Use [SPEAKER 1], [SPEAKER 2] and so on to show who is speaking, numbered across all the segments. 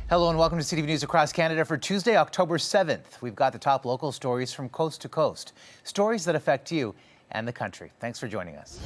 [SPEAKER 1] Hello and welcome to CTV News Across Canada for Tuesday, October 7th. We've got the top local stories from coast to coast. Stories that affect you and the country. Thanks for joining us.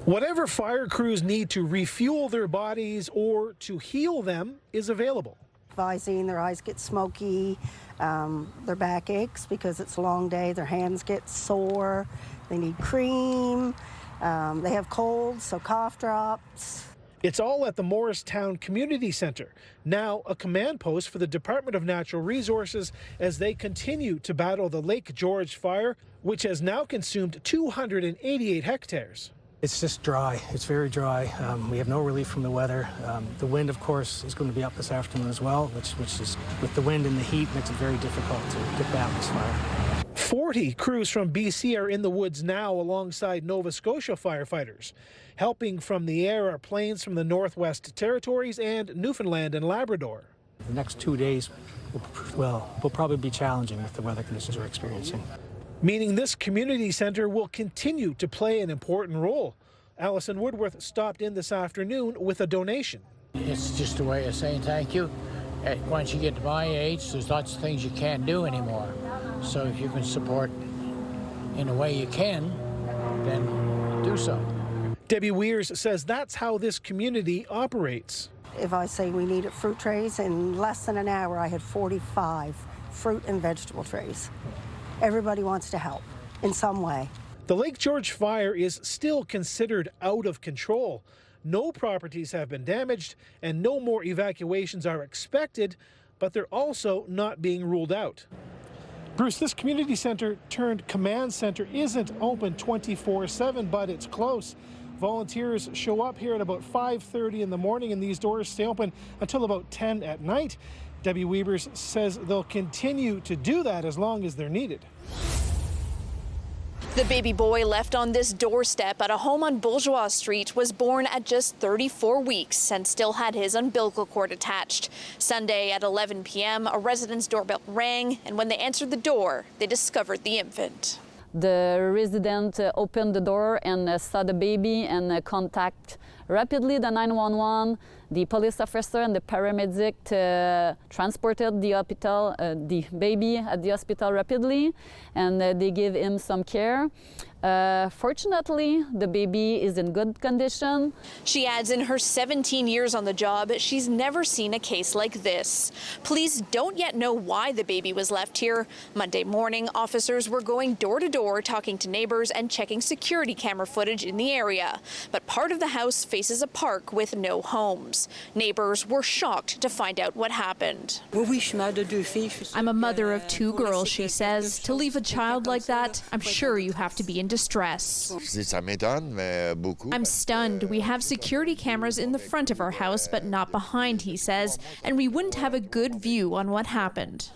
[SPEAKER 2] Whatever fire crews need to refuel their bodies or to heal them is available.
[SPEAKER 3] Visine, their eyes get smoky, their back aches because it's a long day, their hands get sore, they need cream, they have colds, so cough drops.
[SPEAKER 2] It's all at the Morristown Community Centre, now a command post for the Department of Natural Resources as they continue to battle the Lake George fire, which has now consumed 288 hectares.
[SPEAKER 4] It's just dry. It's very dry. We have no relief from the weather. The wind, of course, is going to be up this afternoon as well, which is, with the wind and the heat, makes it very difficult to get back this fire.
[SPEAKER 2] 40 crews from BC are in the woods now alongside Nova Scotia firefighters. Helping from the air are planes from the Northwest Territories and Newfoundland and Labrador.
[SPEAKER 4] The next 2 days will probably be challenging with the weather conditions we're experiencing.
[SPEAKER 2] Meaning this community centre will continue to play an important role. Alison Woodworth stopped in this afternoon with a donation.
[SPEAKER 5] It's just a way of saying thank you. Once you get to my age, there's lots of things you can't do anymore. So if you can support in a way you can, then do so.
[SPEAKER 2] Debbie Weirs says that's how this community operates.
[SPEAKER 3] If I say we needed fruit trays, in less than an hour I had 45 fruit and vegetable trays. Everybody wants to help in some way.
[SPEAKER 2] The Lake George fire is still considered out of control. No properties have been damaged and no more evacuations are expected, but they're also not being ruled out. Bruce, this community centre turned command centre isn't open 24/7, but it's close. Volunteers show up here at about 5:30 in the morning and these doors stay open until about 10 at night. Debbie Weavers says they'll continue to do that as long as they're needed.
[SPEAKER 6] The baby boy left on this doorstep at a home on Bourgeois Street was born at just 34 weeks and still had his umbilical cord attached. Sunday at 11 p.m., a resident's doorbell rang, and when they answered the door, they discovered the infant.
[SPEAKER 7] The resident opened the door and saw the baby and contact rapidly the 911. The police officer and the paramedic transported the baby at the hospital rapidly, and they gave him some care. Fortunately, the baby is in good condition.
[SPEAKER 6] She adds in her 17 years on the job, she's never seen a case like this. Police don't yet know why the baby was left here. Monday morning, officers were going door to door talking to neighbors and checking security camera footage in the area. But part of the house faces a park with no homes. Neighbors were shocked to find out what happened.
[SPEAKER 8] I'm a mother of 2 girls, she says. To leave a child like that, I'm sure you have to be in distress. I'm stunned. We have security cameras in the front of our house, but not behind, he says, and we wouldn't have a good view on what happened.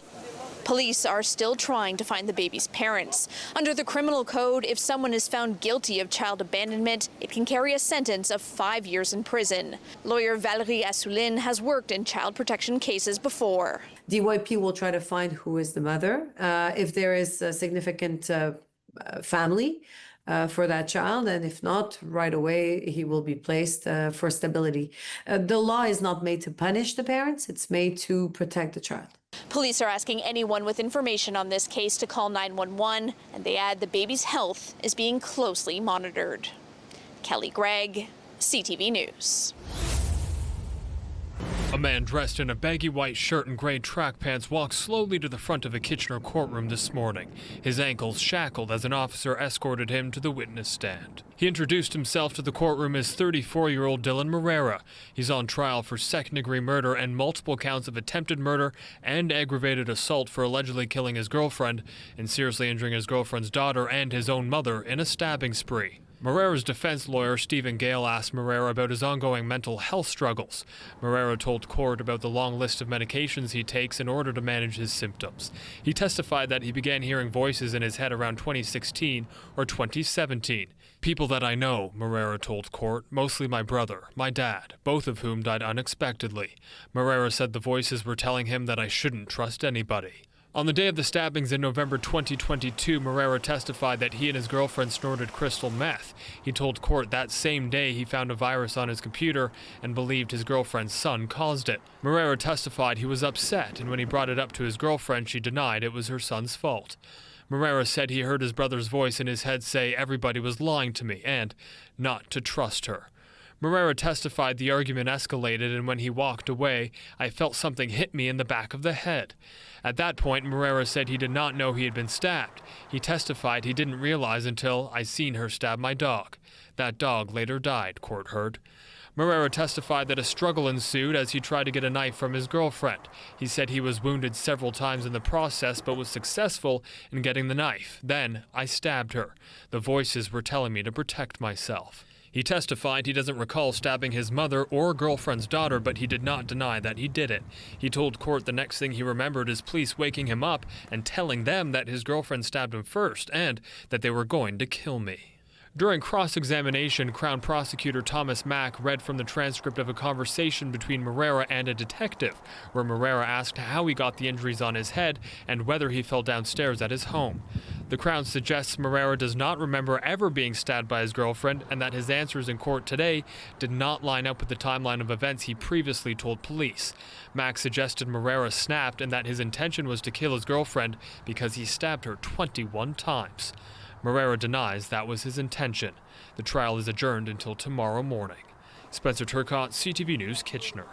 [SPEAKER 6] Police are still trying to find the baby's parents. Under the criminal code, if someone is found guilty of child abandonment, it can carry a sentence of 5 years in prison. Lawyer Valérie Assouline has worked in child protection cases before.
[SPEAKER 9] DYP will try to find who is the mother. If there is a significant family for that child, and if not, right away he will be placed for stability. The law is not made to punish the parents, it's made to protect the child.
[SPEAKER 6] Police are asking anyone with information on this case to call 911, and they add the baby's health is being closely monitored. Kelly Gregg, CTV News.
[SPEAKER 10] A man dressed in a baggy white shirt and gray track pants walked slowly to the front of a Kitchener courtroom this morning, his ankles shackled as an officer escorted him to the witness stand. He introduced himself to the courtroom as 34-year-old Dylan Moreira. He's on trial for second-degree murder and multiple counts of attempted murder and aggravated assault for allegedly killing his girlfriend and seriously injuring his girlfriend's daughter and his own mother in a stabbing spree. Moreira's defense lawyer, Stephen Gale, asked Moreira about his ongoing mental health struggles. Moreira told court about the long list of medications he takes in order to manage his symptoms. He testified that he began hearing voices in his head around 2016 or 2017. People that I know, Moreira told court, mostly my brother, my dad, both of whom died unexpectedly. Moreira said the voices were telling him that I shouldn't trust anybody. On the day of the stabbings in November 2022, Moreira testified that he and his girlfriend snorted crystal meth. He told court that same day he found a virus on his computer and believed his girlfriend's son caused it. Moreira testified he was upset, and when he brought it up to his girlfriend, she denied it was her son's fault. Moreira said he heard his brother's voice in his head say everybody was lying to me and not to trust her. Moreira testified the argument escalated, and when he walked away, I felt something hit me in the back of the head. At that point, Moreira said he did not know he had been stabbed. He testified he didn't realize until I seen her stab my dog. That dog later died, court heard. Moreira testified that a struggle ensued as he tried to get a knife from his girlfriend. He said he was wounded several times in the process but was successful in getting the knife. Then I stabbed her. The voices were telling me to protect myself. He testified he doesn't recall stabbing his mother or girlfriend's daughter, but he did not deny that he did it. He told court the next thing he remembered is police waking him up and telling them that his girlfriend stabbed him first and that they were going to kill me. During cross-examination, Crown Prosecutor Thomas Mack read from the transcript of a conversation between Moreira and a detective, where Moreira asked how he got the injuries on his head and whether he fell downstairs at his home. The Crown suggests Moreira does not remember ever being stabbed by his girlfriend and that his answers in court today did not line up with the timeline of events he previously told police. Mack suggested Moreira snapped and that his intention was to kill his girlfriend because he stabbed her 21 times. Moreira denies that was his intention. The trial is adjourned until tomorrow morning. Spencer Turcotte, CTV News, Kitchener.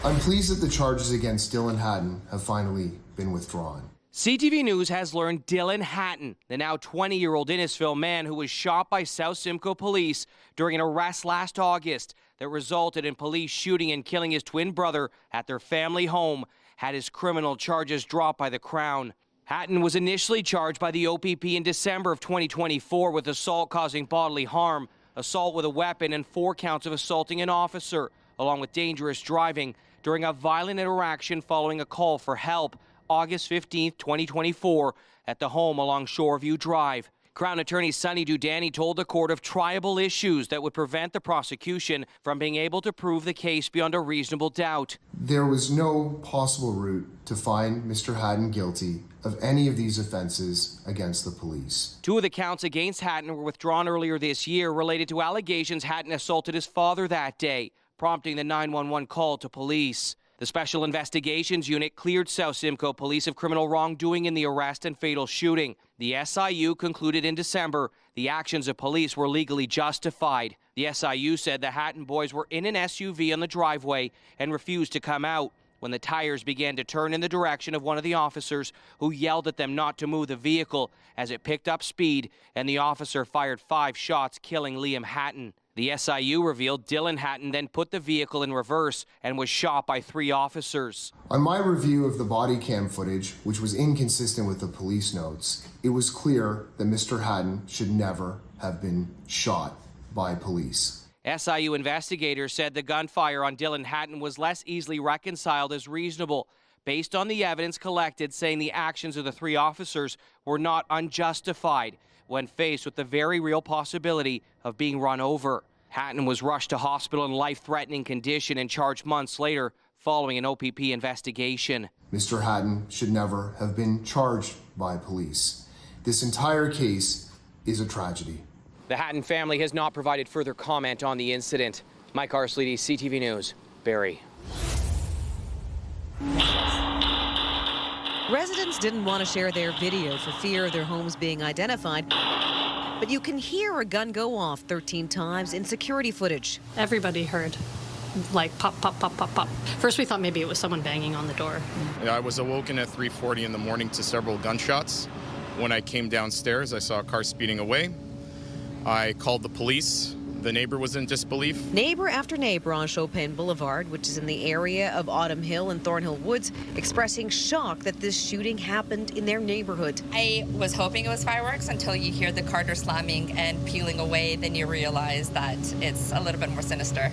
[SPEAKER 11] I'm pleased that the charges against Dylan Hatton have finally been withdrawn.
[SPEAKER 12] CTV News has learned Dylan Hatton, the now 20-year-old Innisfil man who was shot by South Simcoe police during an arrest last August that resulted in police shooting and killing his twin brother at their family home, had his criminal charges dropped by the Crown. Hatton was initially charged by the OPP in December of 2024 with assault causing bodily harm, assault with a weapon, and 4 counts of assaulting an officer, along with dangerous driving during a violent interaction following a call for help August 15, 2024, at the home along Shoreview Drive. Crown Attorney Sonny Dudani told the court of triable issues that would prevent the prosecution from being able to prove the case beyond a reasonable doubt.
[SPEAKER 11] There was no possible route to find Mr. Hatton guilty of any of these offenses against the police.
[SPEAKER 12] 2 of the counts against Hatton were withdrawn earlier this year related to allegations Hatton assaulted his father that day, prompting the 911 call to police. The Special Investigations Unit cleared South Simcoe police of criminal wrongdoing in the arrest and fatal shooting. The SIU concluded in December the actions of police were legally justified. The SIU said the Hatton boys were in an SUV on the driveway and refused to come out when the tires began to turn in the direction of one of the officers, who yelled at them not to move the vehicle as it picked up speed, and the officer fired 5 shots, killing Liam Hatton. The SIU revealed Dylan Hatton then put the vehicle in reverse and was shot by 3 officers.
[SPEAKER 11] On my review of the body cam footage, which was inconsistent with the police notes, it was clear that Mr. Hatton should never have been shot by police.
[SPEAKER 12] SIU investigators said the gunfire on Dylan Hatton was less easily reconciled as reasonable, based on the evidence collected saying the actions of the 3 officers were not unjustified when faced with the very real possibility of being run over. Hatton was rushed to hospital in life-threatening condition and charged months later following an OPP investigation.
[SPEAKER 11] Mr. Hatton should never have been charged by police. This entire case is a tragedy.
[SPEAKER 12] The Hatton family has not provided further comment on the incident. Mike Arsleedy, CTV News, Barrie.
[SPEAKER 13] Residents didn't want to share their video for fear of their homes being identified, but you can hear a gun go off 13 times in security footage.
[SPEAKER 14] Everybody heard, like pop, pop, pop, pop, pop. First we thought maybe it was someone banging on the door.
[SPEAKER 15] I was awoken at 3:40 in the morning to several gunshots. When I came downstairs, I saw a car speeding away. I called the police. The neighbor was in disbelief.
[SPEAKER 13] Neighbor after neighbor on Chopin Boulevard, which is in the area of Autumn Hill and Thornhill Woods, expressing shock that this shooting happened in their neighborhood.
[SPEAKER 16] I was hoping it was fireworks until you hear the car door slamming and peeling away. Then you realize that it's a little bit more sinister.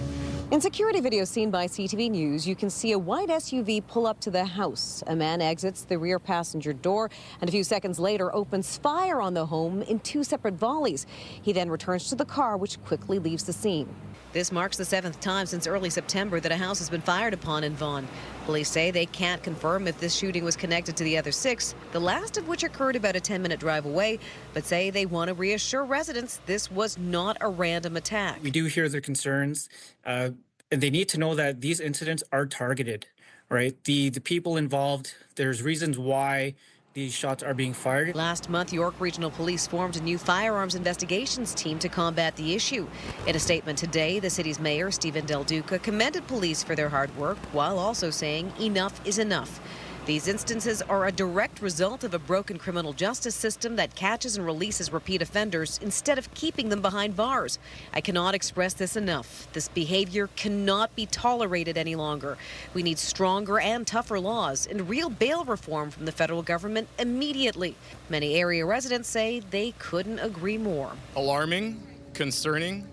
[SPEAKER 13] In security video seen by CTV News, you can see a white SUV pull up to the house. A man exits the rear passenger door and a few seconds later opens fire on the home in 2 separate volleys. He then returns to the car, which quickly leaves the scene. This marks the 7th time since early September that a house has been fired upon in Vaughan. Police say they can't confirm if this shooting was connected to the other 6, the last of which occurred about a 10-minute drive away, but say they want to reassure residents this was not a random attack.
[SPEAKER 17] We do hear their concerns, and they need to know that these incidents are targeted, right? The people involved, there's reasons why these shots are being fired.
[SPEAKER 13] Last month, York Regional Police formed a new firearms investigations team to combat the issue. In a statement today, the city's mayor, Stephen Del Duca, commended police for their hard work while also saying enough is enough. These instances are a direct result of a broken criminal justice system that catches and releases repeat offenders instead of keeping them behind bars. I cannot express this enough. This behavior cannot be tolerated any longer. We need stronger and tougher laws and real bail reform from the federal government immediately. Many area residents say they couldn't agree more.
[SPEAKER 15] Alarming, concerning,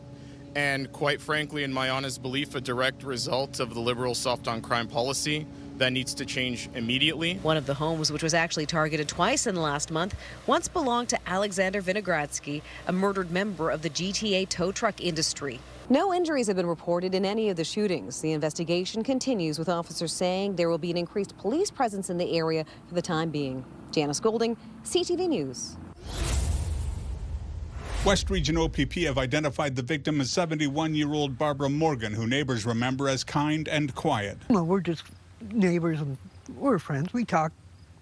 [SPEAKER 15] and quite frankly, in my honest belief, a direct result of the Liberal soft-on-crime policy that needs to change immediately.
[SPEAKER 13] One of the homes, which was actually targeted twice in the last month, once belonged to Alexander Vinogradsky, a murdered member of the GTA tow truck industry. No injuries have been reported in any of the shootings. The investigation continues, with officers saying there will be an increased police presence in the area for the time being. Janice Golding, CTV News.
[SPEAKER 18] West Region OPP have identified the victim as 71-year-old Barbara Morgan, who neighbors remember as kind and quiet.
[SPEAKER 19] Well, we're just neighbors and we're friends. We talk,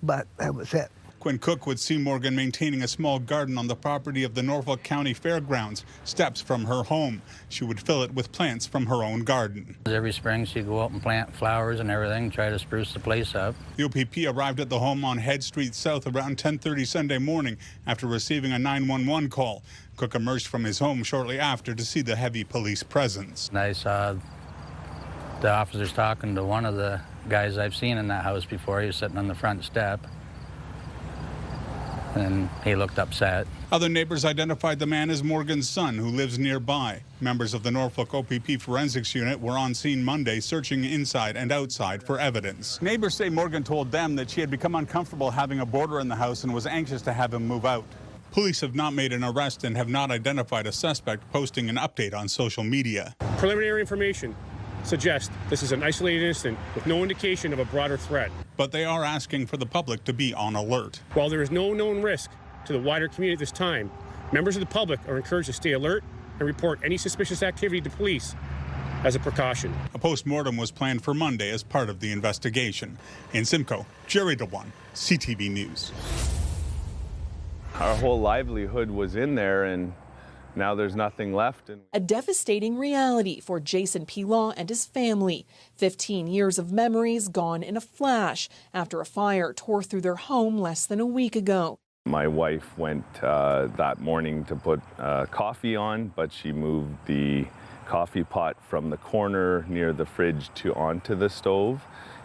[SPEAKER 19] but that was it.
[SPEAKER 18] Quinn Cook would see Morgan maintaining a small garden on the property of the Norfolk County Fairgrounds, steps from her home. She would fill it with plants from her own garden.
[SPEAKER 20] Every spring she'd go out and plant flowers and everything, try to spruce the place up.
[SPEAKER 18] The OPP arrived at the home on Head Street South around 10:30 Sunday morning after receiving a 911 call. Cook emerged from his home shortly after to see the heavy police presence.
[SPEAKER 20] I saw the officers talking to one of the guys I've seen in that house before. He was sitting on the front step, and he looked upset.
[SPEAKER 18] Other neighbors identified the man as Morgan's son, who lives nearby. Members of the Norfolk OPP Forensics Unit were on scene Monday, searching inside and outside for evidence. Neighbors say Morgan told them that she had become uncomfortable having a boarder in the house and was anxious to have him move out. Police have not made an arrest and have not identified a suspect, posting an update on social media.
[SPEAKER 21] Preliminary information suggests this is an isolated incident with no indication of a broader threat.
[SPEAKER 18] But they are asking for the public to be on alert.
[SPEAKER 21] While there is no known risk to the wider community at this time, members of the public are encouraged to stay alert and report any suspicious activity to police as a precaution.
[SPEAKER 18] A post-mortem was planned for Monday as part of the investigation. In Simcoe, Jerry DeWan, CTV News.
[SPEAKER 22] Our whole livelihood was in there, and now there's nothing left.
[SPEAKER 23] A devastating reality for Jason Pilaw and his family. 15 years of memories gone in a flash after a fire tore through their home less than a week ago.
[SPEAKER 22] My wife went that morning to put coffee on, but she moved the coffee pot from the corner near the fridge onto the stove,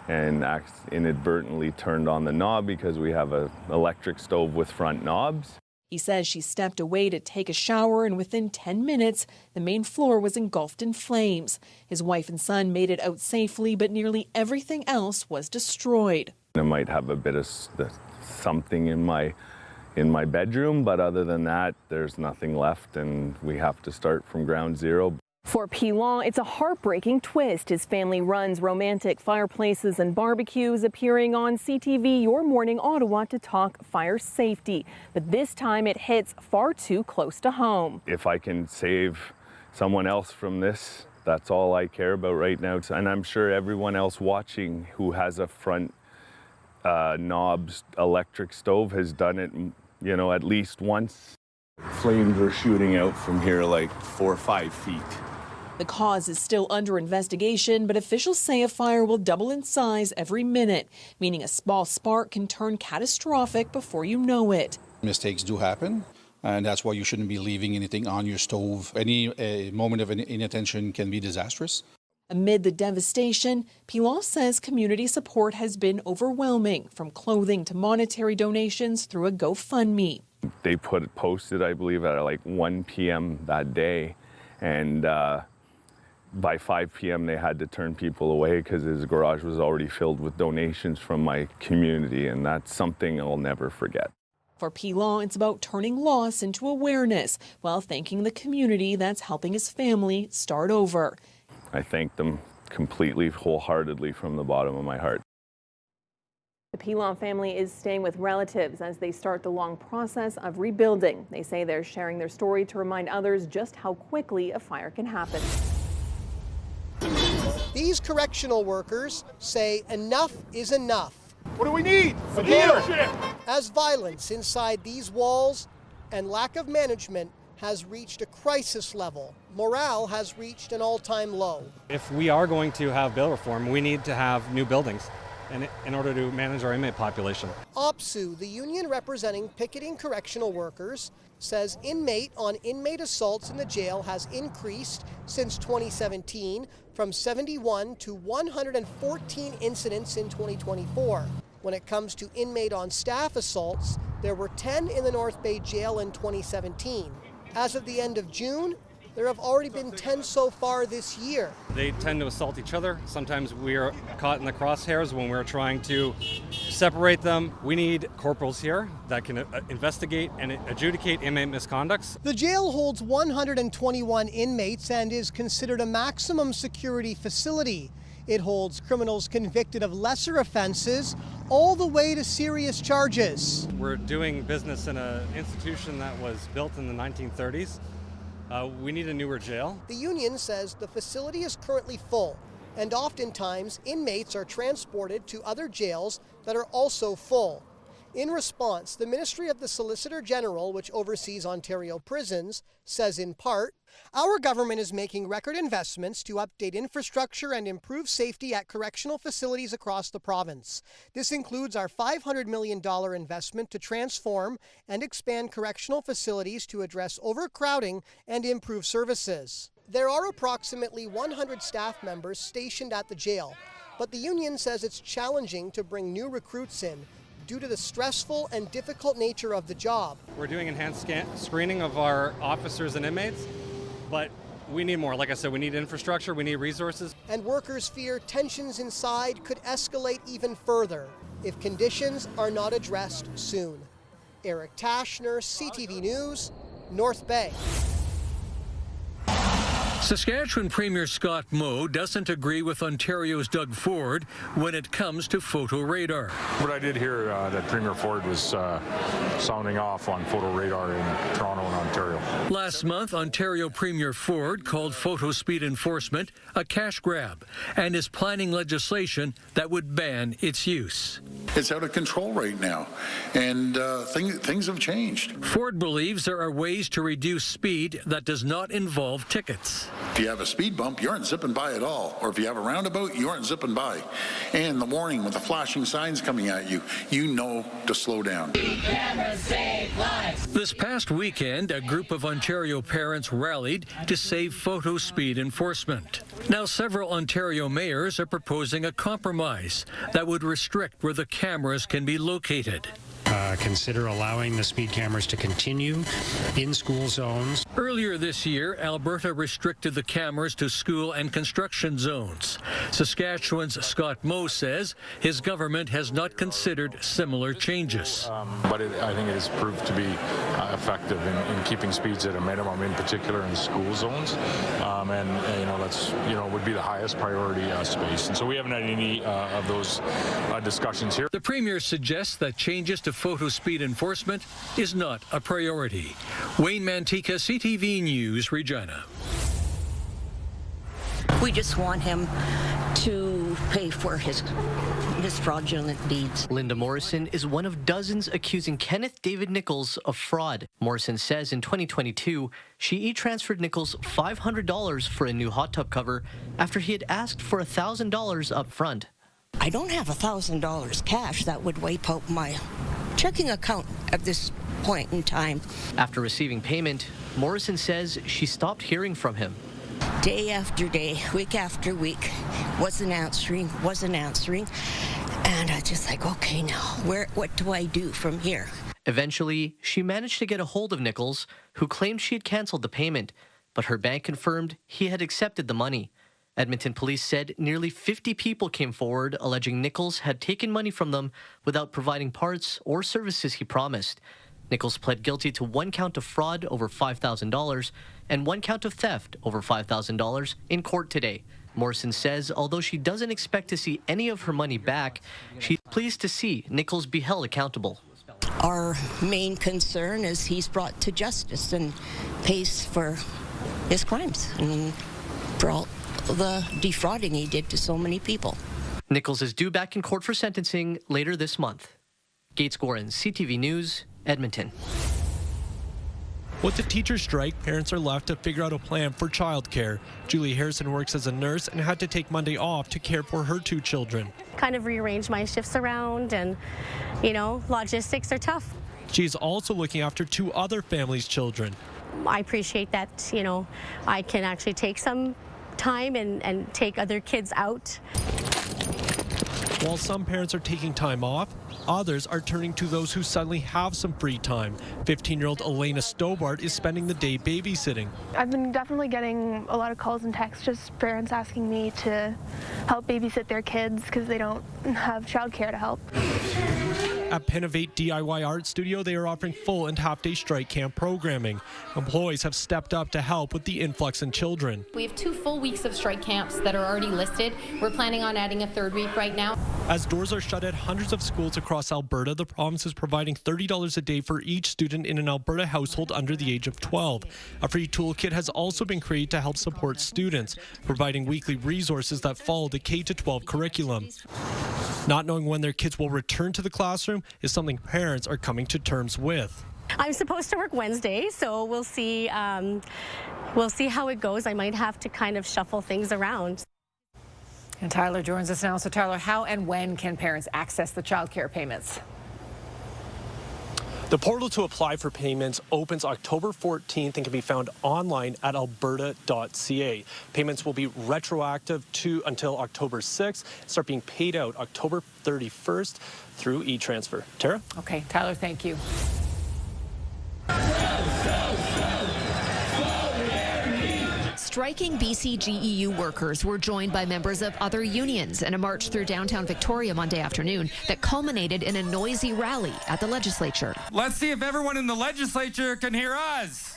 [SPEAKER 22] and inadvertently turned on the knob because we have an electric stove with front knobs.
[SPEAKER 23] He says she stepped away to take a shower, and within 10 minutes, the main floor was engulfed in flames. His wife and son made it out safely, but nearly everything else was destroyed.
[SPEAKER 22] I might have a bit of something in my bedroom, but other than that, there's nothing left, and we have to start from ground zero.
[SPEAKER 23] For Pilaw, it's a heartbreaking twist. His family runs romantic fireplaces and barbecues, appearing on CTV Your Morning Ottawa to talk fire safety. But this time it hits far too close to home.
[SPEAKER 22] If I can save someone else from this, that's all I care about right now. And I'm sure everyone else watching who has a front knobs electric stove has done it, at least once. Flames are shooting out from here like 4 or 5 feet.
[SPEAKER 23] The cause is still under investigation, but officials say a fire will double in size every minute, meaning a small spark can turn catastrophic before you know it.
[SPEAKER 24] Mistakes do happen, and that's why you shouldn't be leaving anything on your stove. Any moment of inattention can be disastrous.
[SPEAKER 23] Amid the devastation, Pilaw says community support has been overwhelming, from clothing to monetary donations through a GoFundMe.
[SPEAKER 22] They posted, I believe, at like 1 p.m. that day, and by 5 p.m. they had to turn people away because his garage was already filled with donations from my community, and that's something I'll never forget.
[SPEAKER 23] For P. Law, it's about turning loss into awareness while thanking the community that's helping his family start over.
[SPEAKER 22] I thank them completely, wholeheartedly from the bottom of my heart.
[SPEAKER 23] The Pilon family is staying with relatives as they start the long process of rebuilding. They say they're sharing their story to remind others just how quickly a fire can happen.
[SPEAKER 1] These correctional workers say enough is enough.
[SPEAKER 3] What do we need? Some leadership.
[SPEAKER 1] As violence inside these walls and lack of management has reached a crisis level, morale has reached an all-time low.
[SPEAKER 4] If we are going to have bill reform, we need to have new buildings in order to manage our inmate population.
[SPEAKER 1] OPSU, the union representing picketing correctional workers, says inmate-on-inmate assaults in the jail has increased since 2017 from 71 to 114 incidents in 2024. When it comes to inmate-on-staff assaults, there were 10 in the North Bay Jail in 2017. As of the end of June, there have already been 10 so far this year.
[SPEAKER 4] They tend to assault each other. Sometimes we are caught in the crosshairs when we're trying to separate them. We need corporals here that can investigate and adjudicate inmate misconducts.
[SPEAKER 1] The jail holds 121 inmates and is considered a maximum security facility. It holds criminals convicted of lesser offenses all the way to serious charges.
[SPEAKER 4] We're doing business in an institution that was built in the 1930s. We need a newer jail.
[SPEAKER 1] The union says the facility is currently full, and oftentimes inmates are transported to other jails that are also full. In response, the Ministry of the Solicitor General, which oversees Ontario prisons, says in part, "Our government is making record investments to update infrastructure and improve safety at correctional facilities across the province. This includes our $500 million investment to transform and expand correctional facilities to address overcrowding and improve services." There are approximately 100 staff members stationed at the jail, but the union says it's challenging to bring new recruits in due to the stressful and difficult nature of the job.
[SPEAKER 4] We're doing enhanced screening of our officers and inmates, but we need more. Like I said, we need infrastructure, we need resources.
[SPEAKER 1] And workers fear tensions inside could escalate even further if conditions are not addressed soon. Eric Tashner, CTV News, North Bay.
[SPEAKER 5] Saskatchewan Premier Scott Moe doesn't agree with Ontario's Doug Ford when it comes to photo radar.
[SPEAKER 25] What I did hear that Premier Ford was sounding off on photo radar in Toronto and Ontario.
[SPEAKER 5] Last month, Ontario Premier Ford called photo speed enforcement a cash grab and is planning legislation that would ban its use.
[SPEAKER 26] It's out of control right now, and things have changed.
[SPEAKER 5] Ford believes there are ways to reduce speed that does not involve tickets.
[SPEAKER 26] If you have a speed bump, you aren't zipping by at all. Or if you have a roundabout, you aren't zipping by. And the warning with the flashing signs coming at you, you know to slow down.
[SPEAKER 5] This past weekend, a group of Ontario parents rallied to save photo speed enforcement. Now, several Ontario mayors are proposing a compromise that would restrict where the cameras can be located.
[SPEAKER 27] Consider allowing the speed cameras to continue in school zones.
[SPEAKER 5] Earlier this year, Alberta restricted the cameras to school and construction zones. Saskatchewan's Scott Moe says his government has not considered similar changes.
[SPEAKER 25] But I think it has proved to be effective in keeping speeds at a minimum, in particular in school zones. That's would be the highest priority space. And so we haven't had any of those discussions here.
[SPEAKER 5] The Premier suggests that changes to photo speed enforcement is not a priority. Wayne Mantika, CTV News, Regina.
[SPEAKER 28] We just want him to pay for his fraudulent deeds.
[SPEAKER 29] Linda Morrison is one of dozens accusing Kenneth David Nichols of fraud. Morrison says in 2022, she e-transferred Nichols $500 for a new hot tub cover after he had asked for $1,000 up front.
[SPEAKER 28] I don't have $1,000 cash that would wipe out my checking account at this point in time.
[SPEAKER 29] After receiving payment, Morrison says she stopped hearing from him.
[SPEAKER 28] Day after day, week after week, wasn't answering. And I just like, okay, now, what do I do from here?
[SPEAKER 29] Eventually, she managed to get a hold of Nichols, who claimed she had canceled the payment, but her bank confirmed he had accepted the money. Edmonton police said nearly 50 people came forward alleging Nichols had taken money from them without providing parts or services he promised. Nichols pled guilty to 1 count of fraud over $5,000 and 1 count of theft over $5,000 in court today. Morrison says although she doesn't expect to see any of her money back, she's pleased to see Nichols be held accountable.
[SPEAKER 28] Our main concern is he's brought to justice and pays for his crimes and for all the defrauding he did to so many people.
[SPEAKER 29] Nichols is due back in court for sentencing later this month. Gates Gorin, CTV News, Edmonton.
[SPEAKER 2] With the teacher strike, parents are left to figure out a plan for childcare. Julie Harrison works as a nurse and had to take Monday off to care for her 2 children.
[SPEAKER 6] Kind of rearrange my shifts around and, logistics are tough.
[SPEAKER 2] She's also looking after 2 other families' children.
[SPEAKER 6] I appreciate that, I can actually take some time and take other kids out.
[SPEAKER 2] While some parents are taking time off, others are turning to those who suddenly have some free time. 15-year-old Elena Stobart is spending the day babysitting.
[SPEAKER 7] I've been definitely getting a lot of calls and texts, just parents asking me to help babysit their kids because they don't have childcare to help.
[SPEAKER 2] At Pennovate DIY Art Studio, they are offering full and half-day strike camp programming. Employees have stepped up to help with the influx in children.
[SPEAKER 8] We have 2 full weeks of strike camps that are already listed. We're planning on adding a 3rd week right now.
[SPEAKER 2] As doors are shut at hundreds of schools across Alberta, the province is providing $30 a day for each student in an Alberta household under the age of 12. A free toolkit has also been created to help support students, providing weekly resources that follow the K-12 curriculum. Not knowing when their kids will return to the classroom is something parents are coming to terms with.
[SPEAKER 6] I'm supposed to work Wednesday, so we'll see how it goes. I might have to kind of shuffle things around.
[SPEAKER 9] And Tyler joins us now. So Tyler, how and when can parents access the child care payments?
[SPEAKER 2] The portal to apply for payments opens October 14th and can be found online at alberta.ca. Payments will be retroactive until October 6th, start being paid out October 31st through e-transfer. Tara?
[SPEAKER 9] Okay, Tyler, thank you.
[SPEAKER 10] Striking BCGEU workers were joined by members of other unions in a march through downtown Victoria Monday afternoon that culminated in a noisy rally at the legislature.
[SPEAKER 11] Let's see if everyone in the legislature can hear us.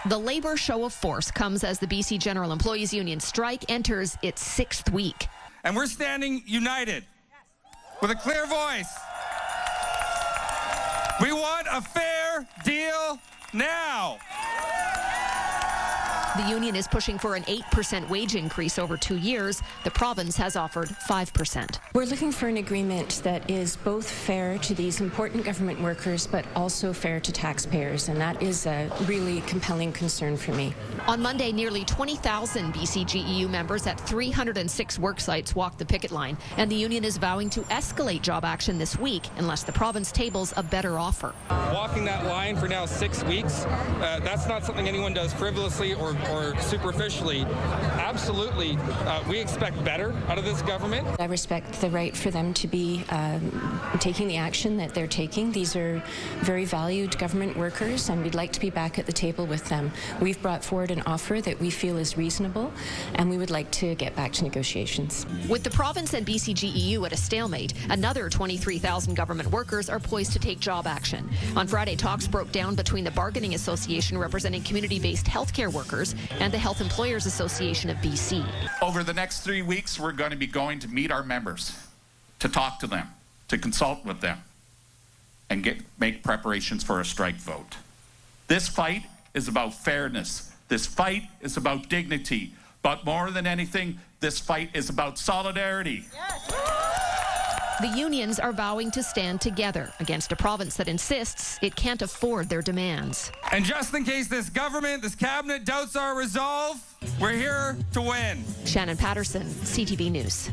[SPEAKER 10] The labor show of force comes as the BC General Employees Union strike enters its 6th week.
[SPEAKER 11] And we're standing united with a clear voice. We want a fair deal now.
[SPEAKER 10] The union is pushing for an 8% wage increase over 2 years. The province has offered 5%.
[SPEAKER 12] We're looking for an agreement that is both fair to these important government workers, but also fair to taxpayers, and that is a really compelling concern for me.
[SPEAKER 10] On Monday, nearly 20,000 BCGEU members at 306 work sites walked the picket line, and the union is vowing to escalate job action this week unless the province tables a better offer.
[SPEAKER 11] Walking that line for now 6 weeks, that's not something anyone does frivolously or superficially. Absolutely, we expect better out of this government.
[SPEAKER 12] I respect the right for them to be taking the action that they're taking. These are very valued government workers, and we'd like to be back at the table with them. We've brought forward an offer that we feel is reasonable, and we would like to get back to negotiations.
[SPEAKER 10] With the province and BCGEU at a stalemate, another 23,000 government workers are poised to take job action. On Friday, talks broke down between the bargaining association representing community-based healthcare workers and the Health Employers Association of BC.
[SPEAKER 14] Over the next 3 weeks, we're going to be going to meet our members, to talk to them, to consult with them, and make preparations for a strike vote. This fight is about fairness. This fight is about dignity. But more than anything, this fight is about solidarity.
[SPEAKER 10] Yes. The unions are vowing to stand together against a province that insists it can't afford their demands.
[SPEAKER 11] And just in case this government, this cabinet doubts our resolve, we're here to win.
[SPEAKER 10] Shannon Patterson, CTV News.